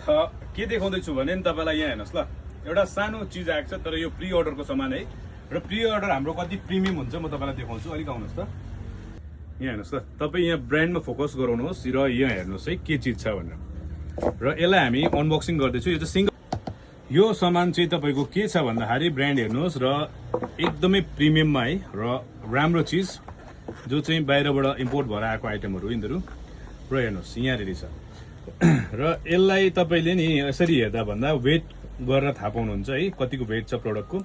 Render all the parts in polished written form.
के देखाउँदैछु भने नि तपाईँलाई यहाँ हेर्नुहोस् ल, एउटा सानो चिज आएको छ तर यो प्री अर्डरको सामान है। र प्री अर्डर हाम्रो कति प्रिमियम हुन्छ म तपाईँलाई देखाउँछु। अलिक आउनुहोस् त, यहाँ हेर्नुहोस् ल। तपाईँ यहाँ ब्रान्डमा फोकस गराउनुहोस् र यहाँ हेर्नुहोस् है के चिज छ भनेर। र यसलाई हामी अनबक्सिङ गर्दैछु। यो चाहिँ सिङ्गल, यो सामान चाहिँ तपाईँको के छ भन्दाखेरि ब्रान्ड हेर्नुहोस् र एकदमै प्रिमियममा है र राम्रो चिज जो चाहिँ बाहिरबाट इम्पोर्ट भएर आएको आइटमहरू यिनीहरू। र हेर्नुहोस् यहाँनिर छ। र यसलाई तपाईँले नि यसरी हेर्दा भन्दा वेट गरेर थाहा पाउनुहुन्छ है कतिको वेट छ प्रडक्टको।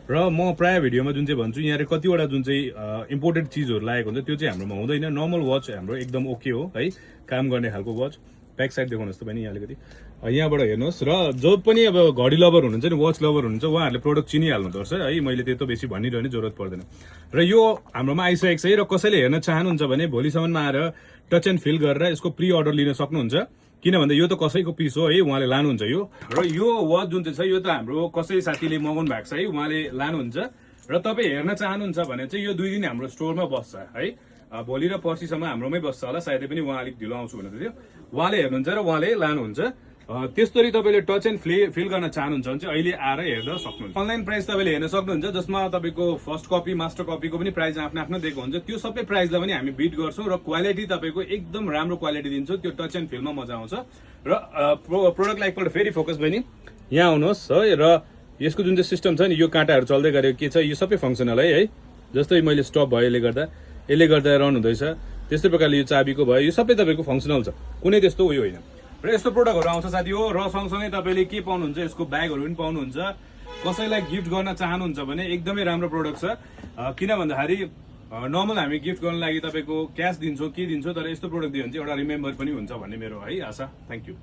र म प्रायः भिडियोमा जुन चाहिँ भन्छु यहाँ कतिवटा जुन चाहिँ इम्पोर्टेड चिजहरू लागेको हुन्छ त्यो चाहिँ हाम्रोमा हुँदैन। नर्मल वाच हाम्रो एकदम ओके हो है, काम गर्ने खालको वाच। ब्याक साइड देखाउनुहोस् तपाईँ यहाँ अलिकति, यहाँबाट हेर्नुहोस्। र जो पनि अब घडी लभर हुनुहुन्छ नि, वाच लभर हुनुहुन्छ, उहाँहरूले प्रडक्ट चिनिहाल्नुपर्छ है। मैले त्यस्तो बेसी भनिरहने जरुरत पर्दैन। र यो हाम्रोमा आइसकेको छ है। र कसैले हेर्न चाहनुहुन्छ भने भोलिसम्ममा आएर टच एन्ड फिल गरेर यसको प्री अर्डर लिन सक्नुहुन्छ। किन भन्दा यो त कसैको पिस हो है, उहाँले लानुहुन्छ यो। र यो वाच जुन चाहिँ छ यो त हाम्रो कसै साथीले मगाउनु भएको छ है, उहाँले लानुहुन्छ। र तपाईँ हेर्न चाहनुहुन्छ भने चाहिँ यो 2 दिन हाम्रो स्टोरमा बस्छ है। भोलि र पर्सिसम्म हाम्रोमै बस्छ होला, सायदै पनि उहाँ अलिक ढिलो आउँछु भन्दै थियो। उहाँले हेर्नुहुन्छ र उहाँले लानुहुन्छ। त्यस्तरी तपाईँले टच एन्ड फिल गर्न चाहनुहुन्छ भने चाहिँ अहिले आएर हेर्न सक्नुहुन्छ। अनलाइन प्राइस तपाईँले हेर्न सक्नुहुन्छ, जसमा तपाईँको फर्स्ट कपी मास्टर कपीको पनि प्राइस आफ्नो आफ्नो दिएको हुन्छ। त्यो सबै प्राइसलाई पनि हामी बिट गर्छौँ र क्वालिटी तपाईँको एकदम राम्रो क्वालिटी दिन्छौँ। त्यो टच एन्ड फिलमा मजा आउँछ। र प्रोडक्टलाई एकपल्ट फेरि फोकस बहिनी यहाँ आउनुहोस् है। र यसको जुन चाहिँ सिस्टम छ नि, यो काँटाहरू चल्दै गरेको के छ, यो सबै फङ्सनल है। जस्तै मैले स्टप भयो यसले गर्दा रन हुँदैछ। त्यस्तै प्रकारले यो चाबीको भयो, यो सबै तपाईँको फङ्सनल छ, कुनै त्यस्तो उयो होइन। र यस्तो प्रोडक्टहरू आउँछ साथी हो। र सँगसँगै तपाईँले के पाउनुहुन्छ, यसको ब्यागहरू पनि पाउनुहुन्छ। कसैलाई गिफ्ट गर्न चाहनुहुन्छ भने एकदमै राम्रो प्रोडक्ट छ। किन भन्दाखेरि नर्मल हामी गिफ्ट गर्नको लागि तपाईँको क्यास दिन्छौँ के दिन्छौँ, तर यस्तो प्रोडक्ट दियो भने चाहिँ एउटा रिमेम्बर पनि हुन्छ भन्ने मेरो है आशा। Thank you.